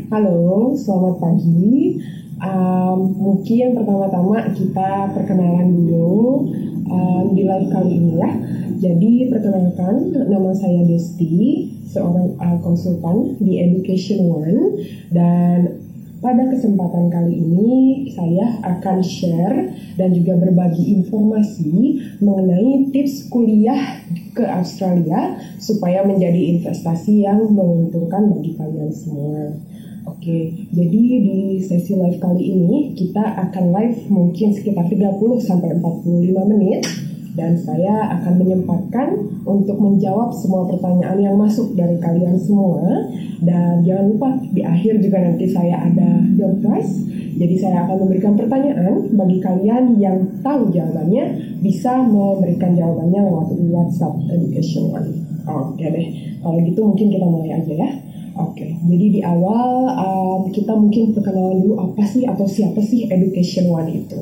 Halo, selamat pagi. Mungkin pertama-tama kita perkenalan dulu di live kali ini ya. Jadi perkenalkan, nama saya Desti, seorang konsultan di Education One, dan pada kesempatan kali ini saya akan share dan juga berbagi informasi mengenai tips kuliah ke Australia supaya menjadi investasi yang menguntungkan bagi kalian semua. Oke, jadi di sesi live kali ini kita akan live mungkin sekitar 30-45 menit dan saya akan menyempatkan untuk menjawab semua pertanyaan yang masuk dari kalian semua. Dan jangan lupa di akhir juga nanti saya ada door prize. Jadi saya akan memberikan pertanyaan bagi kalian yang tahu jawabannya bisa memberikan jawabannya lewat WhatsApp Education One. Oke deh, kalau gitu mungkin kita mulai aja ya. Oke, jadi di awal kita mungkin perkenalan dulu apa sih atau siapa sih Education One itu.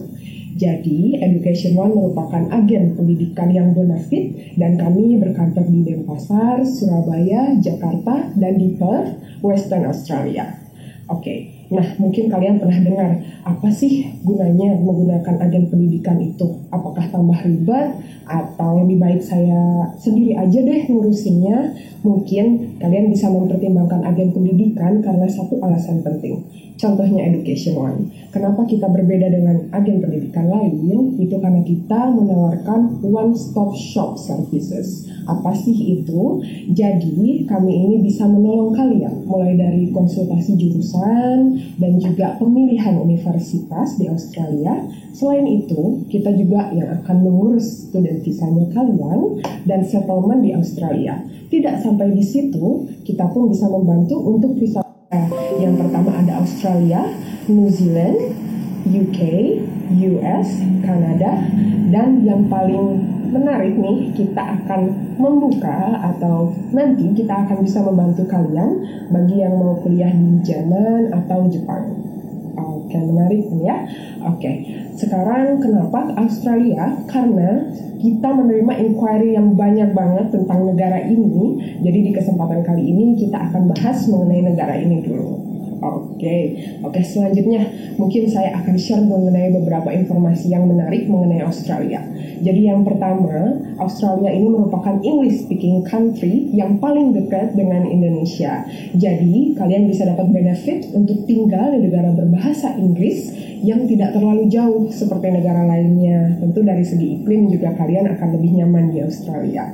Jadi, Education One merupakan agen pendidikan yang bonafit dan kami berkantor di Denpasar, Surabaya, Jakarta, dan di Perth, Western Australia. Oke, nah mungkin kalian pernah dengar apa sih gunanya menggunakan agen pendidikan itu? Apakah tambah ribet atau lebih baik saya sendiri aja deh ngurusinnya? Mungkin kalian bisa mempertimbangkan agen pendidikan karena satu alasan penting. Contohnya Education One. Kenapa kita berbeda dengan agen pendidikan lain? Itu karena kita menawarkan one-stop shop services. Apa sih itu? Jadi kami ini bisa menolong kalian mulai dari konsultasi jurusan dan juga pemilihan universitas di Australia. Selain itu, kita juga yang akan mengurus student visanya kalian dan settlement di Australia. Tidak sampai di situ, kita pun bisa membantu untuk visa. Yang pertama ada Australia, New Zealand, UK, US, Kanada, dan yang paling menarik nih, kita akan membuka atau nanti kita akan bisa membantu kalian bagi yang mau kuliah di Jerman atau Jepang. Oke, menarik nih ya. Oke, sekarang kenapa Australia? Karena kita menerima inquiry yang banyak banget tentang negara ini. Jadi di kesempatan kali ini kita akan bahas mengenai negara ini dulu. Oke, selanjutnya mungkin saya akan share mengenai beberapa informasi yang menarik mengenai Australia. Jadi yang pertama, Australia ini merupakan English speaking country yang paling dekat dengan Indonesia. Jadi kalian bisa dapat benefit untuk tinggal di negara berbahasa Inggris yang tidak terlalu jauh seperti negara lainnya. Tentu dari segi iklim juga kalian akan lebih nyaman di Australia.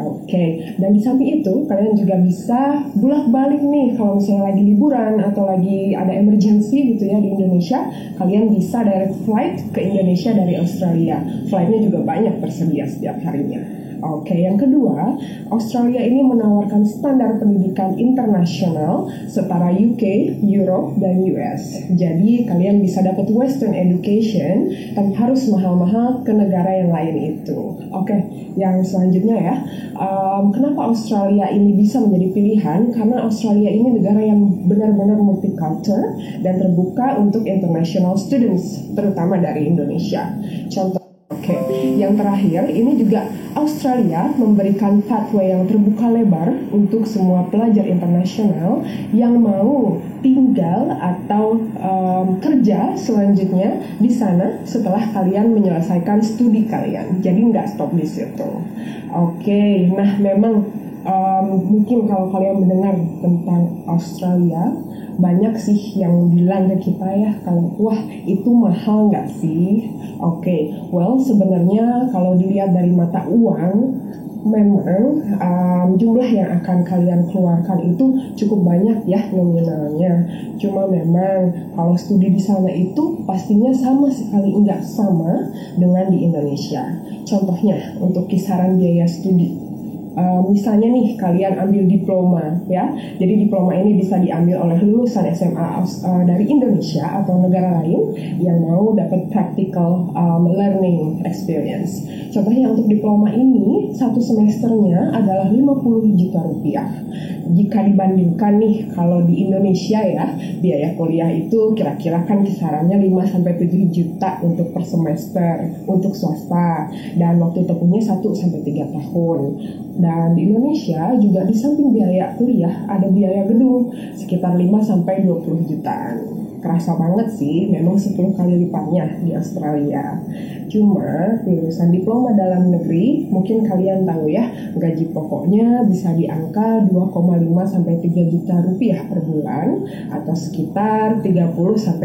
Oke, dan di samping itu kalian juga bisa bolak-balik nih kalau misalnya lagi liburan atau lagi ada emergency gitu ya di Indonesia, kalian bisa direct flight ke Indonesia dari Australia. Flightnya juga banyak tersedia setiap harinya. Oke, yang kedua, Australia ini menawarkan standar pendidikan internasional setara UK, Europe, dan US. Jadi kalian bisa dapat Western education tanpa harus mahal-mahal ke negara yang lain itu. Oke, yang selanjutnya ya, kenapa Australia ini bisa menjadi pilihan? Karena Australia ini negara yang benar-benar multicultural dan terbuka untuk international students, terutama dari Indonesia. Oke, yang terakhir ini juga Australia memberikan pathway yang terbuka lebar untuk semua pelajar internasional yang mau tinggal atau kerja selanjutnya di sana setelah kalian menyelesaikan studi kalian. Jadi nggak stop di situ. Oke, nah memang mungkin kalau kalian mendengar tentang Australia, banyak sih yang bilang ke kita ya kalau wah itu mahal nggak sih? Oke, well sebenarnya kalau dilihat dari mata uang memang jumlah yang akan kalian keluarkan itu cukup banyak ya nominalnya. Cuma memang kalau studi di sana itu pastinya sama sekali nggak sama dengan di Indonesia. Contohnya untuk kisaran biaya studi. Misalnya nih kalian ambil diploma ya, jadi diploma ini bisa diambil oleh lulusan SMA dari Indonesia atau negara lain yang mau dapat practical learning experience. Contohnya untuk diploma ini satu semesternya adalah 50 juta rupiah. jika dibandingkan nih, kalau di Indonesia ya, biaya kuliah itu kira-kira kan kisarannya 5-7 juta untuk per semester untuk swasta, dan waktu tempuhnya 1-3 tahun. Dan di Indonesia juga di samping biaya kuliah ada biaya gedung sekitar 5-20 jutaan. Kerasa banget sih, memang 10 kali lipatnya di Australia. Cuma lulusan diploma dalam negeri, mungkin kalian tahu ya, gaji pokoknya bisa di angka 2,5-3 juta rupiah per bulan, atau sekitar 30-36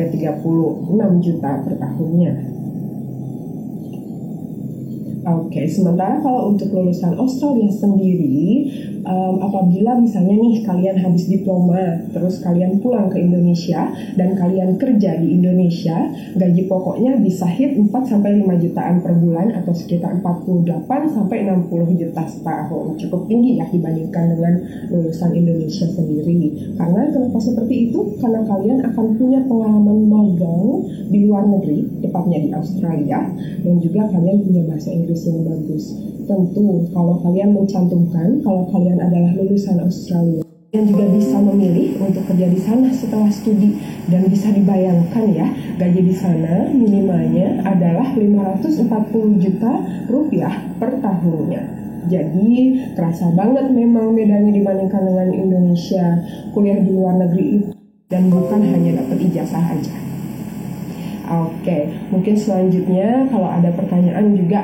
juta per tahunnya. Oke, sementara kalau untuk lulusan Australia sendiri, apabila misalnya nih kalian habis diploma, terus kalian pulang ke Indonesia dan kalian kerja di Indonesia, gaji pokoknya bisa hit 4-5 jutaan per bulan atau sekitar 48-60 juta setahun. Cukup tinggi ya dibandingkan dengan lulusan Indonesia sendiri. Karena kenapa seperti itu? Karena kalian akan punya pengalaman magang di luar negeri, tepatnya di Australia, dan juga kalian punya bahasa Inggris yang bagus. Tentu kalau kalian mencantumkan kalau kalian adalah lulusan Australia, kalian juga bisa memilih untuk kerja di sana setelah studi, dan bisa dibayangkan ya, gaji di sana minimalnya adalah 540 juta rupiah per tahunnya. Jadi kerasa banget memang bedanya dibandingkan dengan Indonesia, kuliah di luar negeri itu, dan bukan hanya dapat ijazah aja. Oke, mungkin selanjutnya kalau ada pertanyaan juga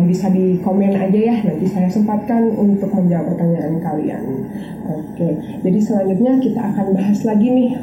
bisa di komen aja ya, nanti saya sempatkan untuk menjawab pertanyaan kalian. Oke, jadi selanjutnya kita akan bahas lagi nih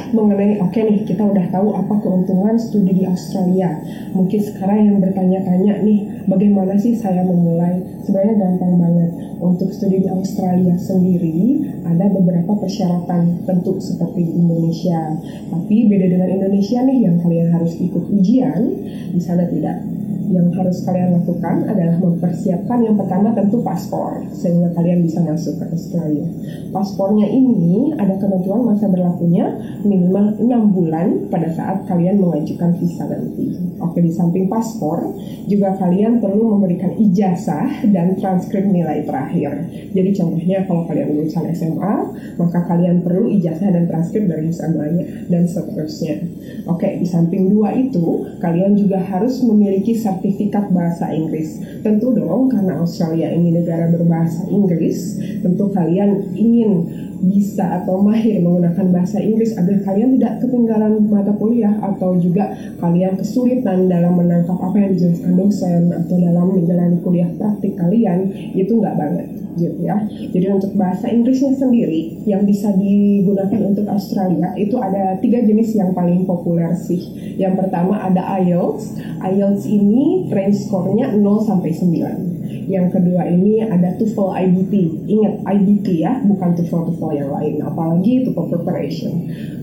mengenai nih, kita udah tahu apa keuntungan studi di Australia. Mungkin sekarang yang bertanya-tanya nih, bagaimana sih saya memulai? Sebenarnya gampang banget. Untuk studi di Australia sendiri ada beberapa persyaratan, tentu seperti di Indonesia. Tapi beda dengan Indonesia nih, yang kalian harus ikut ujian, di sana tidak. Yang harus kalian lakukan adalah mempersiapkan yang pertama tentu paspor, sehingga kalian bisa masuk ke Australia. Paspornya ini ada ketentuan masa berlakunya minimal 6 bulan pada saat kalian mengajukan visa nanti. Oke, di samping paspor, juga kalian perlu memberikan ijazah dan transkrip nilai terakhir. Jadi contohnya kalau kalian lulusan SMA, maka kalian perlu ijazah dan transkrip dari SMA-nya, dan seterusnya. Oke, di samping dua itu, kalian juga harus memiliki sertifikat bahasa Inggris. Tentu dong, karena Australia ini negara berbahasa Inggris, tentu kalian ingin bisa atau mahir menggunakan bahasa Inggris agar kalian tidak ketinggalan mata kuliah, atau juga kalian kesulitan dalam menangkap apa yang dijelaskan dosen atau dalam menjalani kuliah praktik kalian, itu nggak banget gitu ya. Jadi untuk bahasa Inggrisnya sendiri yang bisa digunakan untuk Australia itu ada 3 jenis yang paling populer sih. Yang pertama ada IELTS. IELTS ini range skornya 0-9. Yang kedua ini ada TOEFL IBT. Ingat IBT ya, bukan TOEFL yang lain, apalagi TOEFL preparation.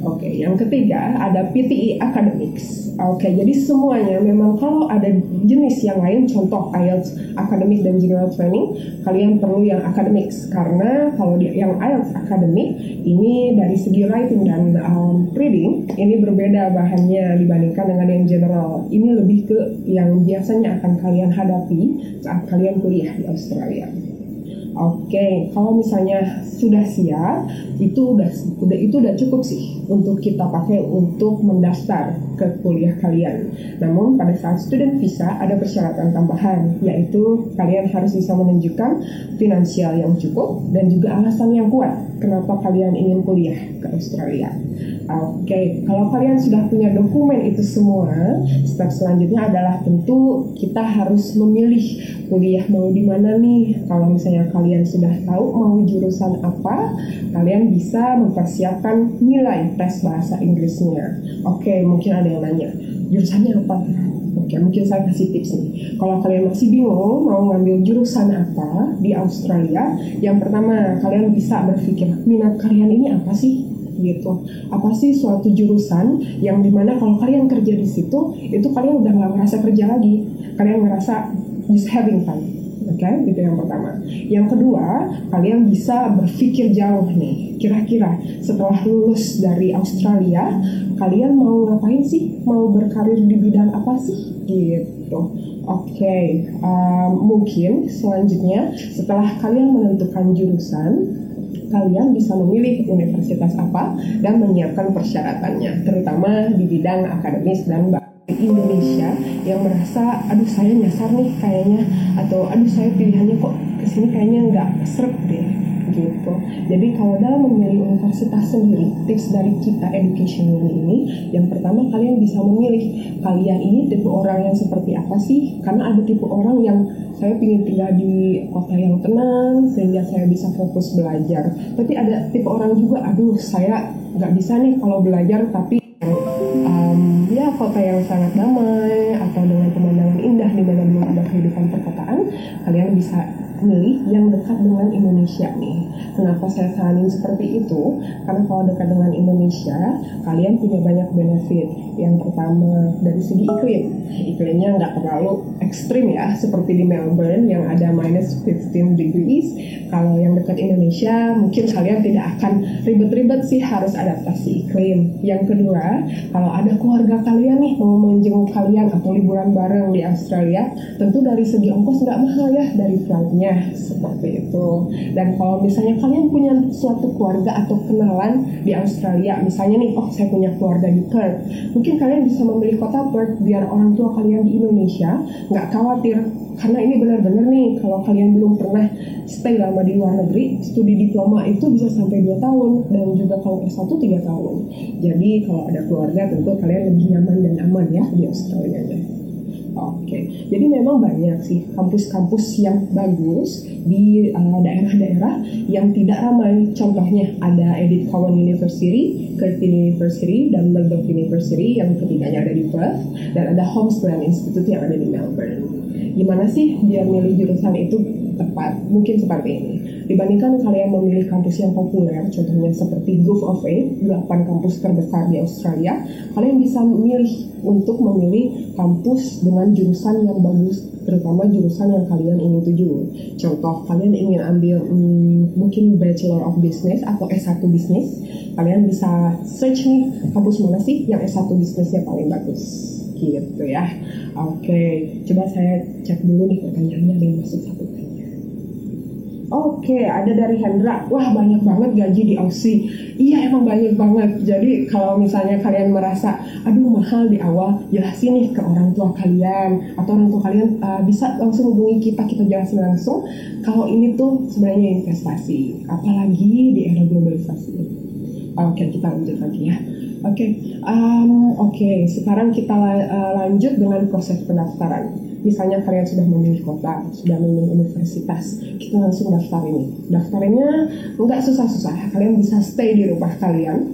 Oke, yang ketiga ada PTE Academics. Oke, jadi semuanya memang kalau ada jenis yang lain, contoh IELTS Academic dan General Training, kalian perlu yang Academics, karena kalau yang IELTS Academic ini dari segi writing dan reading ini berbeda bahannya dibandingkan dengan yang general. Ini lebih ke yang biasanya akan kalian hadapi saat kalian kuliah di Australia. Oke, kalau misalnya sudah siap, itu udah cukup sih untuk kita pakai untuk mendaftar ke kuliah kalian. Namun pada saat student visa ada persyaratan tambahan, yaitu kalian harus bisa menunjukkan finansial yang cukup dan juga alasan yang kuat kenapa kalian ingin kuliah ke Australia. Oke, kalau kalian sudah punya dokumen itu semua, step selanjutnya adalah tentu kita harus memilih kuliah mau di mana nih. Kalau misalnya kalian sudah tahu mau jurusan apa, kalian bisa mempersiapkan nilai tes bahasa Inggrisnya. Oke, mungkin ada yang nanya, jurusannya apa? Oke, mungkin saya kasih tips nih. Kalau kalian masih bingung mau ngambil jurusan apa di Australia, yang pertama kalian bisa berpikir minat kalian ini apa sih? Gitu. Apa sih suatu jurusan yang dimana kalau kalian kerja di situ, itu kalian udah nggak ngerasa kerja lagi, kalian ngerasa just having fun. Oke, itu yang pertama. Yang kedua, kalian bisa berpikir jauh nih. Kira-kira setelah lulus dari Australia, kalian mau ngapain sih? Mau berkarir di bidang apa sih? Gitu. Oke, mungkin selanjutnya setelah kalian menentukan jurusan, kalian bisa memilih universitas apa dan menyiapkan persyaratannya, terutama di bidang akademis dan Indonesia yang merasa aduh saya nyasar nih kayaknya, atau aduh saya pilihannya kok kesini kayaknya nggak seret deh gitu. Jadi kalau dalam memilih universitas sendiri, tips dari kita Education ini, yang pertama kalian bisa memilih kalian ini tipe orang yang seperti apa sih, karena ada tipe orang yang saya ingin tinggal di kota yang tenang sehingga saya bisa fokus belajar, tapi ada tipe orang juga aduh saya nggak bisa nih kalau belajar tapi ya kota yang sangat damai atau dengan pemandangan indah di mana belum ada kehidupan perkotaan. Kalian bisa milih yang dekat dengan Indonesia nih. Kenapa saya saranin seperti itu? Karena kalau dekat dengan Indonesia, kalian punya banyak benefit. Yang pertama dari segi iklim. Iklimnya nggak terlalu ekstrim ya, seperti di Melbourne yang ada minus 15 degrees. Kalau yang dekat Indonesia, mungkin kalian tidak akan ribet-ribet sih harus adaptasi iklim. Yang kedua, kalau ada keluarga kalian nih mau menjenguk kalian atau liburan bareng di Australia, tentu dari segi ongkos nggak mahal ya dari flightnya, seperti itu. Dan kalau misalnya kalian punya suatu keluarga atau kenalan di Australia, misalnya nih, oh saya punya keluarga di Perth, mungkin kalian bisa memilih kota Perth biar orang tua kalian di Indonesia nggak khawatir. Karena ini benar-benar nih, kalau kalian belum pernah stay lama di luar negeri, studi diploma itu bisa sampai 2 tahun, dan juga kalau S1 3 tahun. Jadi kalau ada keluarga tentu kalian lebih nyaman dan aman ya di Australia. Oke, jadi memang banyak sih kampus-kampus yang bagus di daerah-daerah yang tidak ramai. Contohnya ada Edith Cowan University, Curtin University, dan Murdoch University yang ketiganya ada di Perth, dan ada Holmesglen Institute yang ada di Melbourne. Gimana sih biar milih jurusan itu tepat? Mungkin seperti ini. Dibandingkan kalian memilih kampus yang populer, contohnya seperti Gulf of 8, 8 kampus terbesar di Australia, kalian bisa memilih untuk memilih kampus dengan jurusan yang bagus, terutama jurusan yang kalian ingin tuju. Contoh, kalian ingin ambil mungkin Bachelor of Business atau S1 Business, kalian bisa search nih kampus mana sih yang S1 Businessnya paling bagus, gitu ya. Oke, coba saya cek dulu nih pertanyaannya ada yang masuk satu. Oke, ada dari Hendra. Wah, banyak banget gaji di Aussie. Iya, emang banyak banget. Jadi kalau misalnya kalian merasa, aduh mahal di awal, jelasin nih ke orang tua kalian. Atau orang tua kalian bisa langsung hubungi kita jelasin langsung. Kalau ini tuh sebenarnya investasi. Apalagi di era globalisasi. Oke, kita lanjut lagi ya. Oke, sekarang kita lanjut dengan proses pendaftaran. Misalnya kalian sudah memilih kota, sudah memilih universitas, kita langsung daftar ini. Daftarnya nggak susah-susah, kalian bisa stay di rumah kalian,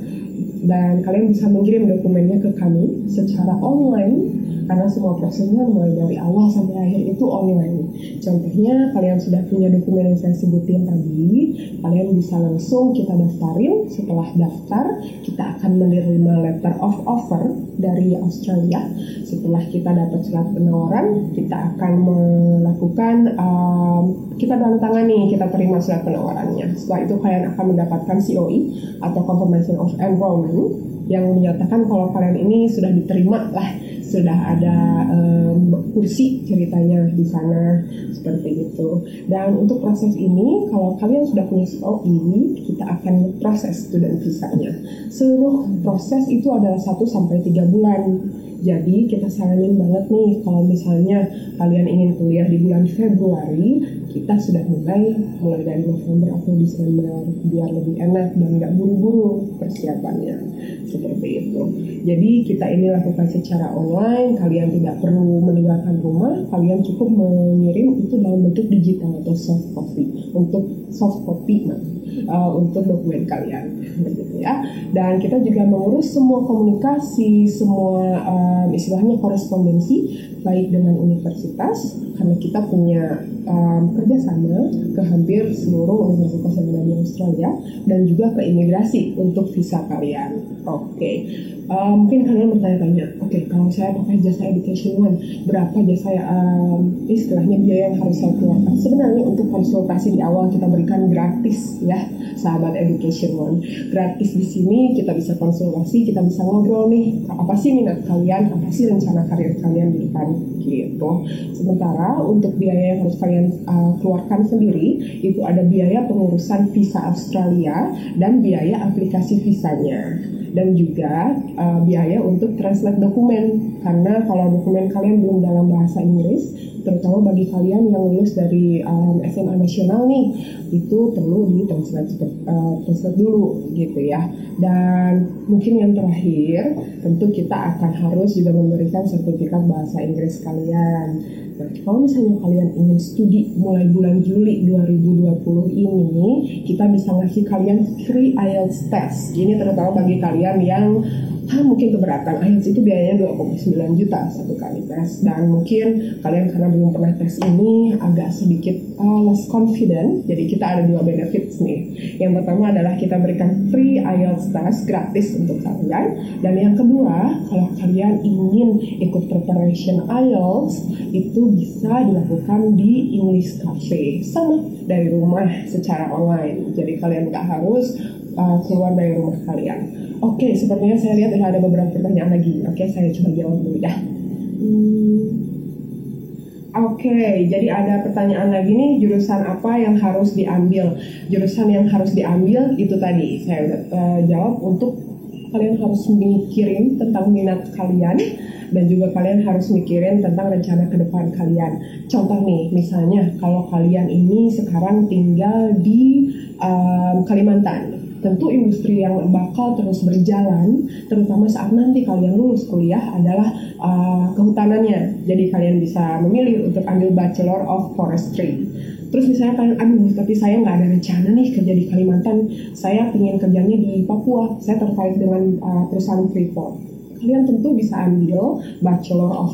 dan kalian bisa mengirim dokumennya ke kami secara online, karena semua prosesnya mulai dari awal sampai akhir itu online. Contohnya, kalian sudah punya dokumen yang saya sebutin tadi, kalian bisa langsung kita daftarin. Setelah daftar, kita akan menerima letter of offer dari Australia. Setelah kita dapat surat penawaran, kita akan melakukan, kita tangani, kita terima surat penawarannya. Setelah itu kalian akan mendapatkan COE atau Confirmation of Enrollment yang menyatakan kalau kalian ini sudah diterima lah, sudah ada kursi ceritanya di sana, seperti itu. Dan untuk proses ini, kalau kalian sudah punya COE, kita akan proses student visanya. Seluruh proses itu adalah 1-3 bulan. Jadi kita saranin banget nih, kalau misalnya kalian ingin kuliah di bulan Februari, kita sudah mulai dari November atau Desember, biar lebih enak dan nggak buru-buru persiapannya, seperti itu. Jadi kita ini lakukan secara online, kalian tidak perlu meninggalkan rumah, kalian cukup mengirim itu dalam bentuk digital atau soft copy, untuk dokumen kalian, begitu ya. Dan kita juga mengurus semua komunikasi, semua istilahnya korespondensi, baik dengan universitas, karena kita punya kerjasama ke hampir seluruh universitas yang ada di Australia, dan juga ke imigrasi untuk visa kalian. Oke. Mungkin kalian bertanya-tanya, oke, kalau saya pakai jasa Education One, berapa jasa istilahnya biaya yang harus saya keluarkan? Sebenarnya untuk konsultasi di awal kita berikan gratis ya, sahabat Education One. Gratis di sini kita bisa konsultasi, kita bisa ngobrol nih, apa sih minat kalian, apa sih rencana karir kalian di depan gitu. Sementara untuk biaya yang harus kalian keluarkan sendiri, itu ada biaya pengurusan visa Australia dan biaya aplikasi visanya. Dan juga biaya untuk translate dokumen, karena kalau dokumen kalian belum dalam bahasa Inggris, terutama bagi kalian yang lulus dari SMA nasional nih, itu perlu translate dulu gitu ya. Dan mungkin yang terakhir, tentu kita akan harus juga memberikan sertifikat bahasa Inggris kalian. Nah, kalau misalnya kalian ingin studi mulai bulan Juli 2020 ini, kita bisa ngasih kalian free IELTS test. Ini terutama bagi kalian yang mungkin keberatan. IELTS itu biayanya 2,9 juta satu kali tes. Dan mungkin kalian karena belum pernah tes ini agak sedikit less confident. Jadi kita ada 2 benefits nih. Yang pertama adalah kita berikan free IELTS test gratis untuk kalian. Dan yang kedua, kalau kalian ingin ikut preparation IELTS, itu bisa dilakukan di English Cafe. Sama dari rumah secara online. Jadi kalian nggak harus keluar dari rumah kalian. Oke, sepertinya saya lihat ada beberapa pertanyaan lagi. Oke, saya coba jawab dulu ya. Oke, jadi ada pertanyaan lagi nih, jurusan apa yang harus diambil? Jurusan yang harus diambil itu tadi saya udah jawab. Untuk kalian harus mikirin tentang minat kalian, dan juga kalian harus mikirin tentang rencana ke depan kalian. Contoh nih, misalnya kalau kalian ini sekarang tinggal di Kalimantan, tentu industri yang bakal terus berjalan, terutama saat nanti kalian lulus kuliah, adalah kehutanannya. Jadi kalian bisa memilih untuk ambil Bachelor of Forestry. Terus misalnya kalian, tapi saya nggak ada rencana nih kerja di Kalimantan, saya ingin kerjanya di Papua, saya tertarik dengan perusahaan Freeport. Kalian tentu bisa ambil Bachelor of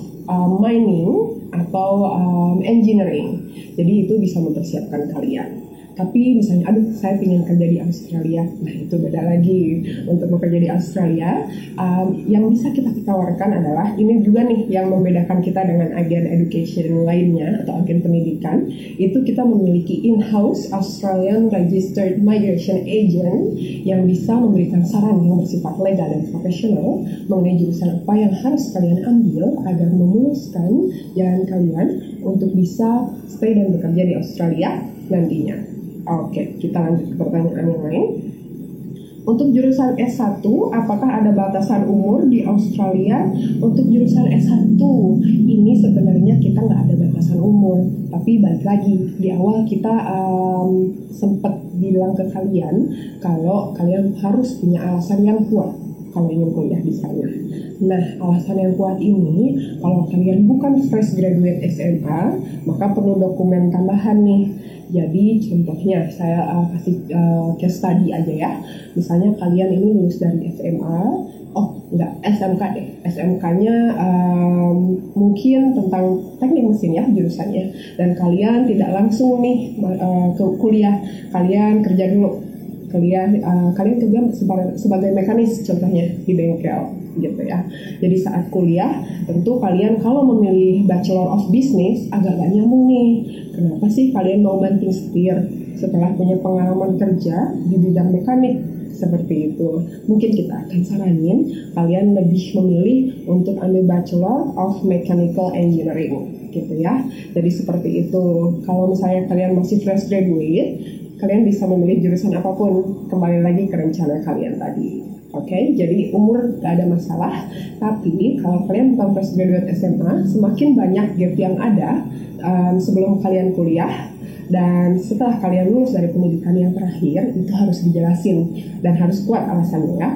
Mining atau Engineering. Jadi itu bisa mempersiapkan kalian. Tapi misalnya, saya ingin kerja di Australia, nah itu beda lagi. Untuk bekerja di Australia, yang bisa kita tawarkan adalah, ini juga nih yang membedakan kita dengan agen education lainnya atau agen pendidikan, itu kita memiliki in-house Australian Registered Migration Agent yang bisa memberikan saran yang bersifat legal dan profesional mengenai jurusan apa yang harus kalian ambil agar memuluskan jalan kalian untuk bisa stay dan bekerja di Australia nantinya. Oke, kita lanjut ke pertanyaan yang lain. Untuk jurusan S1, apakah ada batasan umur di Australia? Untuk jurusan S1, ini sebenarnya kita nggak ada batasan umur. Tapi balik lagi, di awal kita sempat bilang ke kalian kalau kalian harus punya alasan yang kuat kalau ingin kuliah di sana. Nah, alasan yang kuat ini, kalau kalian bukan fresh graduate SMA, maka perlu dokumen tambahan nih. Jadi contohnya saya kasih case study aja ya. Misalnya kalian ini lulus dari SMA, SMK deh. SMK-nya mungkin tentang teknik mesin ya jurusannya. Dan kalian tidak langsung nih ke kuliah, kalian kerja dulu. Kalian kerja sebagai mekanis contohnya di bengkel gitu ya. Jadi saat kuliah tentu kalian kalau memilih Bachelor of Business agak gak nyambung nih. Kenapa sih kalian mau banting setir setelah punya pengalaman kerja di bidang mekanik seperti itu? Mungkin kita akan saranin kalian lebih memilih untuk ambil Bachelor of Mechanical Engineering gitu ya. Jadi seperti itu. Kalau misalnya kalian masih fresh graduate, kalian bisa memilih jurusan apapun, kembali lagi ke rencana kalian tadi. Oke, jadi umur gak ada masalah. Tapi kalau kalian bukan fresh graduate SMA, semakin banyak gap yang ada sebelum kalian kuliah dan setelah kalian lulus dari pendidikan yang terakhir, itu harus dijelasin dan harus kuat alasannya ya.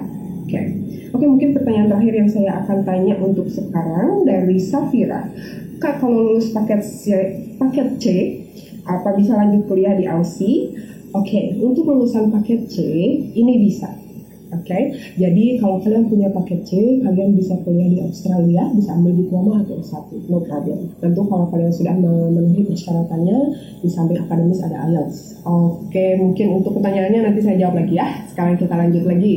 Oke, mungkin pertanyaan terakhir yang saya akan tanya untuk sekarang dari Safira. Kak, kalau lulus paket C, apa bisa lanjut kuliah di Aussie? Oke, untuk lulusan paket C ini bisa. Oke, jadi kalau kalian punya paket C, kalian bisa kuliah di Australia, bisa ambil diploma atau S1, no problem. Tentu kalau kalian sudah memenuhi persyaratannya, di samping akademis ada IELTS. Oke, mungkin untuk pertanyaannya nanti saya jawab lagi ya. Sekarang kita lanjut lagi.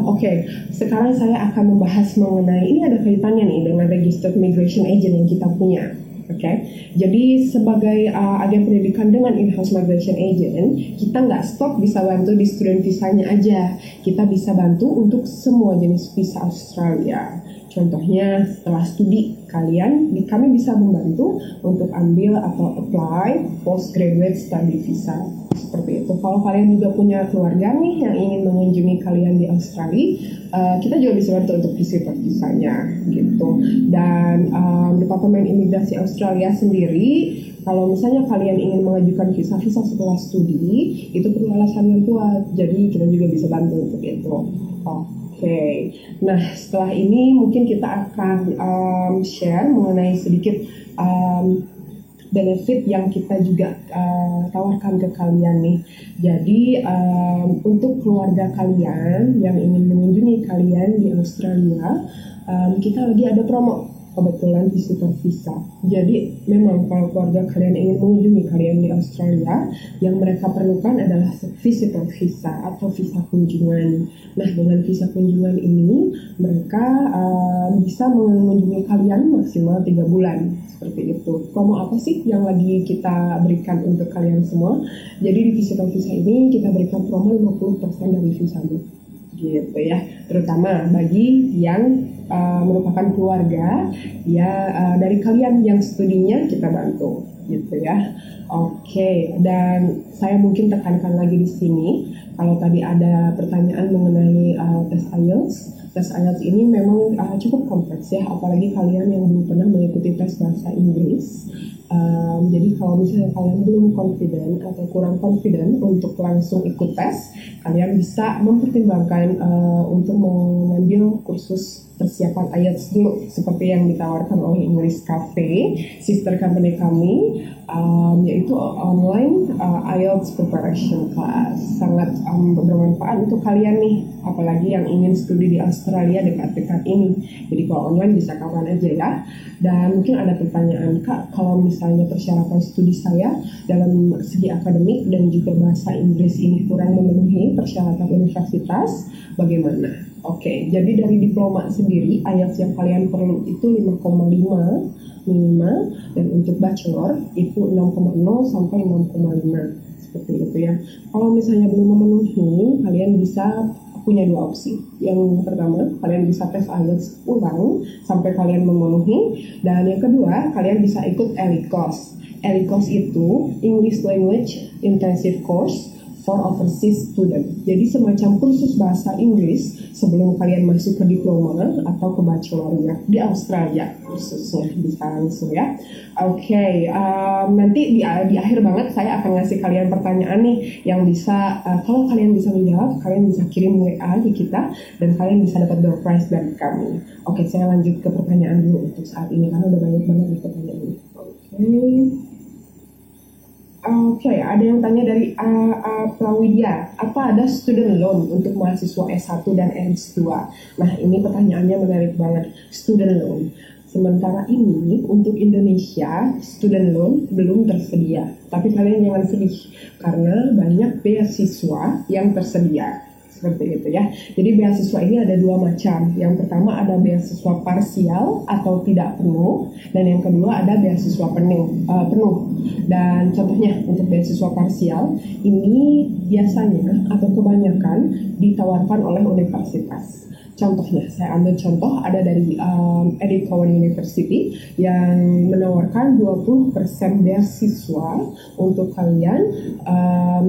Oke, sekarang saya akan membahas mengenai, ini ada kaitannya nih dengan Registered Migration Agent yang kita punya. Oke, jadi sebagai agen pendidikan dengan in-house migration agent, kita nggak stop bisa bantu di student visanya aja. Kita bisa bantu untuk semua jenis visa Australia. Contohnya setelah studi kami bisa membantu untuk ambil atau apply postgraduate study visa. Seperti itu. Kalau kalian juga punya keluarga nih yang ingin mengunjungi kalian di Australia, kita juga bisa bantu untuk visitor visanya gitu. Dan Departemen Imigrasi Australia sendiri, kalau misalnya kalian ingin mengajukan visa setelah studi, itu perlu alasan yang kuat. Jadi kita juga bisa bantu untuk itu. Oke. Nah, setelah ini mungkin kita akan share mengenai sedikit benefit yang kita juga tawarkan ke kalian nih. Jadi untuk keluarga kalian yang ingin mengunjungi kalian di Australia, kita lagi ada promo kebetulan visitor visa. Jadi memang kalau keluarga kalian ingin mengunjungi kalian di Australia, yang mereka perlukan adalah visitor visa atau visa kunjungan. Nah, dengan visa kunjungan ini mereka bisa mengunjungi kalian maksimal 3 bulan. Seperti itu. Promo apa sih yang lagi kita berikan untuk kalian semua? Jadi di visitor visa ini kita berikan promo 50% dari visamu. Gitu ya, terutama bagi yang merupakan keluarga ya dari kalian yang studinya kita bantu gitu ya. Oke, dan saya mungkin tekankan lagi di sini kalau tadi ada pertanyaan mengenai tes IELTS. Tes IELTS ini memang cukup kompleks ya, apalagi kalian yang belum pernah mengikuti tes bahasa Inggris. Jadi kalau misalnya kalian belum confident atau kurang confident untuk langsung ikut tes, kalian bisa mempertimbangkan untuk mengambil kursus persiapan IELTS dulu seperti yang ditawarkan oleh English Cafe, sister company kami, yaitu online IELTS preparation class. Sangat bermanfaat untuk kalian nih, apalagi yang ingin studi di Australia dekat-dekat ini. Jadi kalau online bisa kapan aja ya. Dan mungkin ada pertanyaan, Kak, kalau misalnya persyaratan studi saya dalam segi akademik dan juga bahasa Inggris ini kurang memenuhi persyaratan universitas, bagaimana? Oke, jadi dari diploma sendiri, IELTS yang kalian perlu itu 5,5 minimal, dan untuk bachelor itu 6,0 sampai 6,5, seperti itu ya. Kalau misalnya belum memenuhi, kalian bisa punya 2 opsi. Yang pertama, kalian bisa tes IELTS ulang sampai kalian memenuhi, dan yang kedua, kalian bisa ikut ELICOS. ELICOS itu English Language Intensive Course for overseas student. Jadi semacam kursus bahasa Inggris sebelum kalian masuk ke diploma atau ke bachelornya di Australia khususnya, bisa langsung ya. Oke, nanti di akhir banget saya akan ngasih kalian pertanyaan nih yang bisa kalau kalian bisa menjawab, kalian bisa kirim WA ke kita dan kalian bisa dapat door prize dari kami. Oke, saya lanjut ke pertanyaan dulu untuk saat ini karena udah banyak banget nih pertanyaan. Oke, ada yang tanya dari Prawidya, apa ada student loan untuk mahasiswa S1 dan S2? Nah, ini pertanyaannya menarik banget, student loan. Sementara ini untuk Indonesia, student loan belum tersedia. Tapi kalian jangan sedih, karena banyak beasiswa yang tersedia. Seperti itu ya. Jadi beasiswa ini ada 2 macam. Yang pertama ada beasiswa parsial atau tidak penuh, dan yang kedua ada beasiswa penuh. Dan contohnya untuk beasiswa parsial ini biasanya atau kebanyakan ditawarkan oleh universitas. Contohnya, saya ambil contoh ada dari Edith Cowan University yang menawarkan 20% beasiswa untuk kalian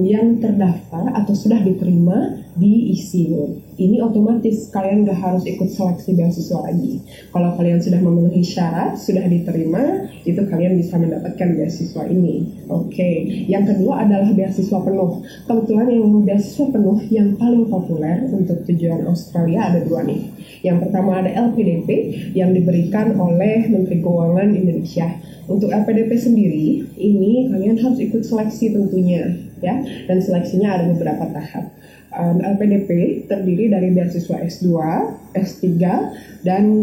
yang terdaftar atau sudah diterima di ECU. Ini otomatis kalian gak harus ikut seleksi beasiswa lagi. Kalau kalian sudah memenuhi syarat, sudah diterima, itu kalian bisa mendapatkan beasiswa ini. Oke. Yang kedua adalah beasiswa penuh. Kebetulan yang beasiswa penuh yang paling populer untuk tujuan Australia ada 2 nih. Yang pertama ada LPDP yang diberikan oleh Menteri Keuangan Indonesia. Untuk LPDP sendiri, ini kalian harus ikut seleksi tentunya, ya. Dan seleksinya ada beberapa tahap. LPDP terdiri dari beasiswa S2, S3, dan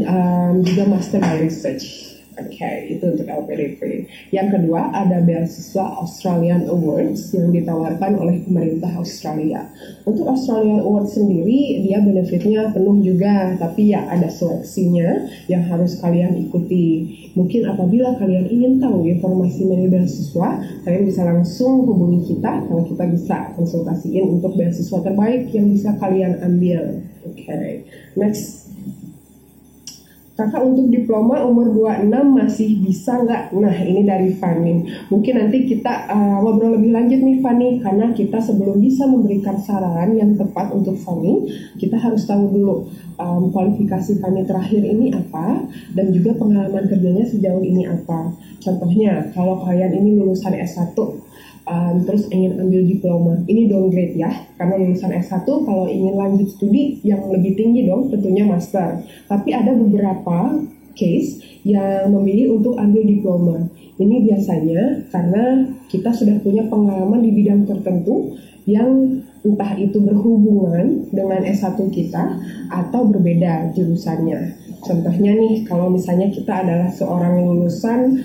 juga Master by Research. Oke, itu untuk LPDP. Yang kedua, ada beasiswa Australian Awards yang ditawarkan oleh pemerintah Australia. Untuk Australian Awards sendiri, dia benefitnya penuh juga, tapi ya ada seleksinya yang harus kalian ikuti. Mungkin apabila kalian ingin tahu informasi mengenai beasiswa, kalian bisa langsung hubungi kita, karena kita bisa konsultasiin untuk beasiswa terbaik yang bisa kalian ambil. Oke, next. Kakak untuk diploma umur 26 masih bisa nggak? Nah, ini dari Fanny. Mungkin nanti kita ngobrol lebih lanjut nih Fanny, karena kita sebelum bisa memberikan saran yang tepat untuk Fanny, kita harus tahu dulu kualifikasi Fanny terakhir ini apa, dan juga pengalaman kerjanya sejauh ini apa. Contohnya, kalau kalian ini lulusan S1, terus ingin ambil diploma, ini downgrade ya, karena lulusan S1 kalau ingin lanjut studi yang lebih tinggi dong tentunya master. Tapi ada beberapa case yang memilih untuk ambil diploma. Ini biasanya karena kita sudah punya pengalaman di bidang tertentu yang entah itu berhubungan dengan S1 kita atau berbeda jurusannya. Contohnya nih, kalau misalnya kita adalah seorang lulusan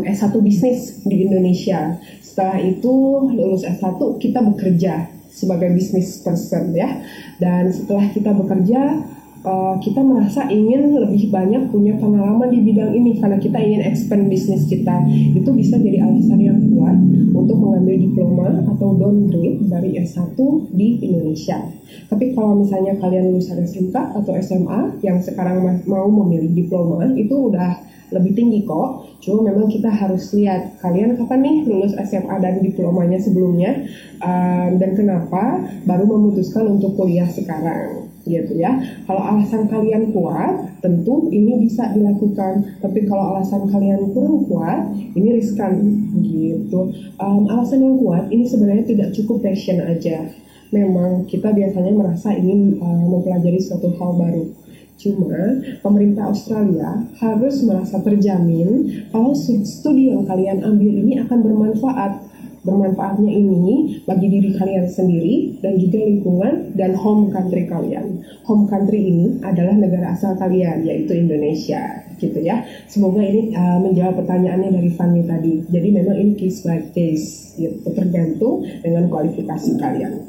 S1 bisnis di Indonesia. Setelah itu lulus S1 kita bekerja sebagai business person ya. Dan setelah kita bekerja, kita merasa ingin lebih banyak punya pengalaman di bidang ini karena kita ingin expand bisnis kita. Itu bisa jadi alasan yang kuat untuk mengambil diploma atau downgrade dari S1 di Indonesia. Tapi kalau misalnya kalian lulusan SMK atau SMA yang sekarang mau memilih diploma, itu udah lebih tinggi kok. Cuma memang kita harus lihat kalian kapan nih lulus SMA dan diplomanya sebelumnya, dan kenapa baru memutuskan untuk kuliah sekarang gitu ya. Kalau alasan kalian kuat, tentu ini bisa dilakukan. Tapi kalau alasan kalian kurang kuat, ini riskan gitu. Alasan yang kuat ini sebenarnya tidak cukup passion aja. Memang kita biasanya merasa ingin mempelajari suatu hal baru. Cuma pemerintah Australia harus merasa terjamin kalau studi yang kalian ambil ini akan bermanfaat. Bermanfaatnya ini bagi diri kalian sendiri dan juga lingkungan dan home country kalian. Home country ini adalah negara asal kalian, yaitu Indonesia, gitu ya. Semoga ini menjawab pertanyaannya dari Fanny tadi. Jadi memang ini case by case, gitu, tergantung dengan kualifikasi kalian.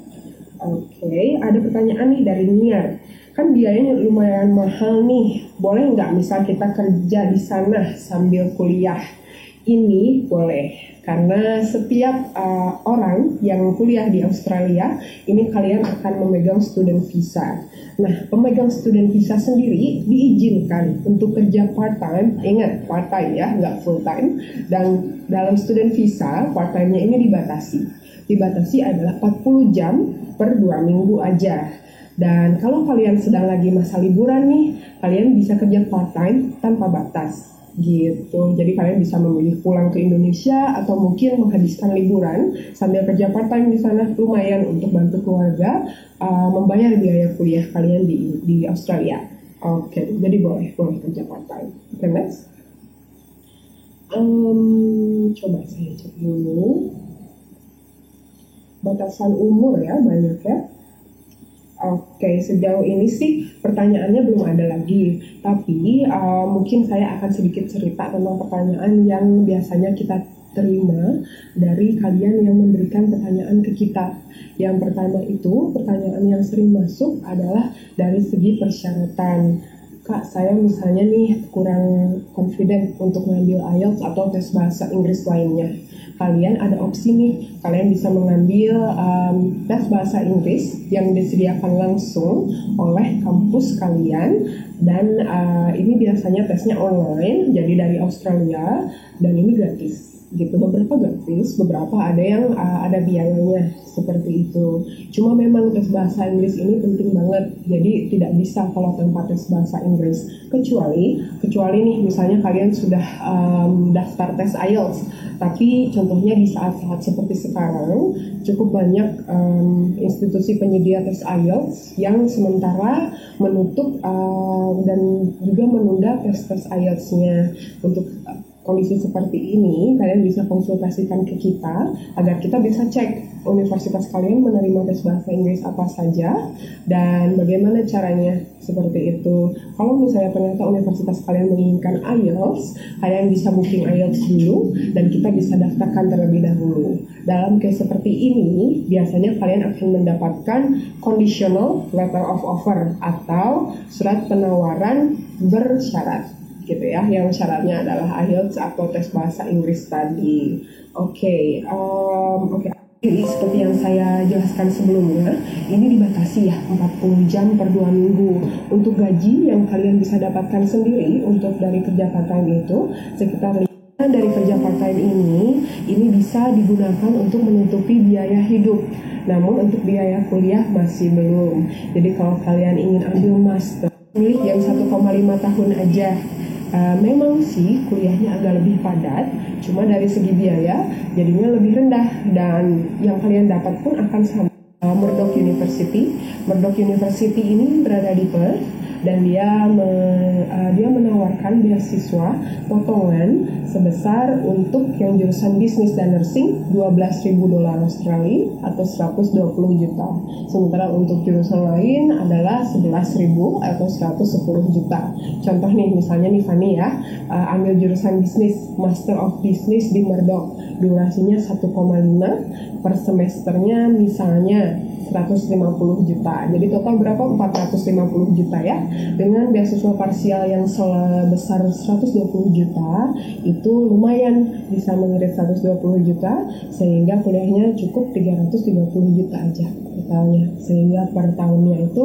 Oke, ada pertanyaan nih dari Nia. Kan biayanya lumayan mahal nih. Boleh nggak misal kita kerja di sana sambil kuliah? Ini boleh, karena setiap orang yang kuliah di Australia, ini kalian akan memegang student visa. Nah, pemegang student visa sendiri diizinkan untuk kerja part-time. Ingat, part-time ya, nggak full-time. Dan dalam student visa, part-time-nya ini dibatasi adalah 40 jam per 2 minggu aja. Dan kalau kalian sedang lagi masa liburan nih, kalian bisa kerja part-time tanpa batas gitu. Jadi kalian bisa memilih pulang ke Indonesia atau mungkin menghabiskan liburan sambil kerja part-time di sana, lumayan untuk bantu keluarga membayar biaya kuliah kalian di Australia. Oke, jadi boleh kerja part-time. Oke, next. Coba saya cek dulu. Batasan umur ya, banyak ya. Oke, sejauh ini sih pertanyaannya belum ada lagi. Tapi mungkin saya akan sedikit cerita tentang pertanyaan yang biasanya kita terima dari kalian yang memberikan pertanyaan ke kita. Yang pertama itu, pertanyaan yang sering masuk adalah dari segi persyaratan. Kak, saya misalnya nih kurang confident untuk ngambil IELTS atau tes bahasa Inggris lainnya. Kalian ada opsi nih, kalian bisa mengambil tes bahasa Inggris yang disediakan langsung oleh kampus kalian. Dan ini biasanya tesnya online, jadi dari Australia, dan ini gratis gitu. Beberapa gratis, beberapa ada yang ada biayanya seperti itu. Cuma memang tes bahasa Inggris ini penting banget, jadi tidak bisa kalau tanpa tes bahasa Inggris. Kecuali nih misalnya kalian sudah daftar tes IELTS, tapi contohnya di saat-saat seperti sekarang cukup banyak institusi penyedia tes IELTS yang sementara menutup dan juga menunda tes IELTS-nya untuk kondisi seperti ini, kalian bisa konsultasikan ke kita agar kita bisa cek universitas kalian menerima tes bahasa Inggris apa saja dan bagaimana caranya seperti itu. Kalau misalnya ternyata universitas kalian menginginkan IELTS, kalian bisa booking IELTS dulu dan kita bisa daftarkan terlebih dahulu. Dalam case seperti ini, biasanya kalian akan mendapatkan conditional letter of offer atau surat penawaran bersyarat, gitu ya, yang syaratnya adalah IELTS atau tes bahasa Inggris tadi. Oke. Jadi seperti yang saya jelaskan sebelumnya, ini dibatasi ya 40 jam per 2 minggu. Untuk gaji yang kalian bisa dapatkan sendiri untuk dari kerja part-time itu sekitar dari kerja part-time ini bisa digunakan untuk menutupi biaya hidup. Namun untuk biaya kuliah masih belum. Jadi kalau kalian ingin ambil master, pilih yang 1,5 tahun aja. Memang sih kuliahnya agak lebih padat, cuma dari segi biaya jadinya lebih rendah dan yang kalian dapat pun akan sama. Murdoch University. Murdoch University ini berada di Perth dan dia menawarkan beasiswa potongan sebesar untuk yang jurusan bisnis dan nursing $12.000 Australia atau 120 juta. Sementara untuk jurusan lain adalah 11.000 atau 110 juta. Contoh nih, misalnya nih Fanny ya, ambil jurusan bisnis, Master of Business di Murdoch. Durasinya 1,5 per semesternya misalnya 150 juta. Jadi total berapa? 450 juta ya. Dengan beasiswa parsial yang sebesar 120 juta, itu lumayan bisa mengirit 120 juta sehingga kuliahnya cukup 330 juta aja totalnya. Sehingga per tahunnya itu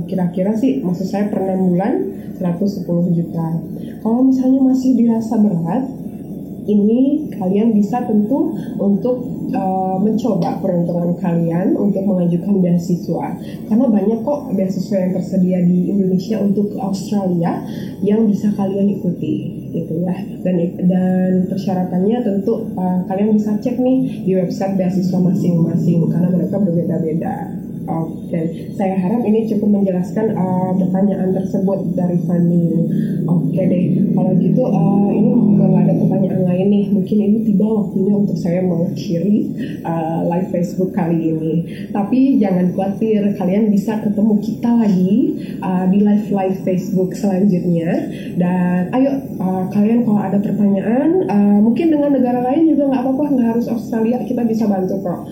kira-kira sih, maksud saya per 6 bulan 110 juta. Kalau misalnya masih dirasa berat, ini kalian bisa tentu untuk mencoba peruntungan kalian untuk mengajukan beasiswa, karena banyak kok beasiswa yang tersedia di Indonesia untuk Australia yang bisa kalian ikuti gitu ya, dan persyaratannya tentu kalian bisa cek nih di website beasiswa masing-masing karena mereka berbeda-beda. Oke, saya harap ini cukup menjelaskan pertanyaan tersebut dari Fanny. Oke deh, kalau gitu ini kalau ada pertanyaan lain nih, mungkin ini tiba waktunya untuk saya mengakhiri live Facebook kali ini. Tapi jangan khawatir, kalian bisa ketemu kita lagi di live Facebook selanjutnya. Dan ayo kalian kalau ada pertanyaan, mungkin dengan negara lain juga nggak apa-apa, nggak harus Australia, kita bisa bantu kok.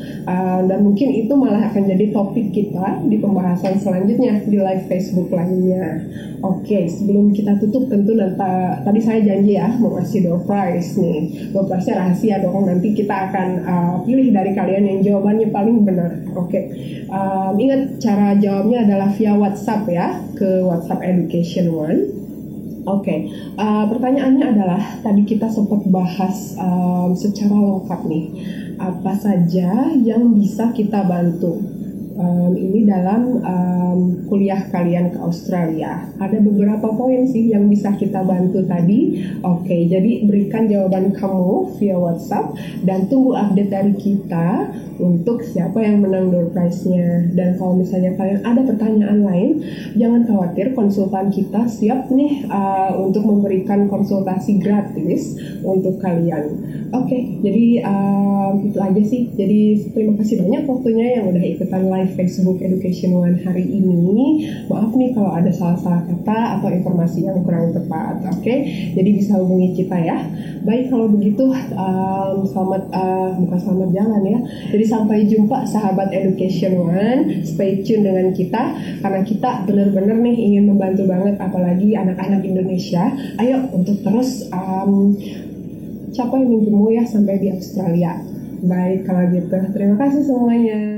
Dan mungkin itu malah akan jadi topik kita di pembahasan selanjutnya di live Facebook lainnya. Oke, sebelum kita tutup tentu tadi saya janji ya mau kasih door prize nih. Door prize-nya rahasia dong, nanti kita akan pilih dari kalian yang jawabannya paling benar. Oke. Ingat cara jawabnya adalah via WhatsApp ya, ke WhatsApp Education One. Oke, pertanyaannya adalah tadi kita sempat bahas secara lengkap nih, apa saja yang bisa kita bantu ini dalam kuliah kalian ke Australia. Ada beberapa poin sih yang bisa kita bantu tadi. Oke, jadi berikan jawaban kamu via WhatsApp dan tunggu update dari kita untuk siapa yang menang door prize-nya. Dan kalau misalnya kalian ada pertanyaan lain, jangan khawatir, konsultan kita siap nih untuk memberikan konsultasi gratis untuk kalian. Oke, jadi itu aja sih. Jadi terima kasih banyak waktunya yang udah ikutan live Facebook Education One hari ini. Maaf nih kalau ada salah-salah kata atau informasi yang kurang tepat. Oke, jadi bisa hubungi kita ya. Baik, kalau begitu bukan selamat jalan ya. Jadi sampai jumpa sahabat Education One. Stay tune dengan kita karena kita benar-benar nih ingin membantu banget, apalagi anak-anak Indonesia. Ayo untuk terus capai mimpimu ya sampai di Australia. Baik, kalau gitu terima kasih semuanya.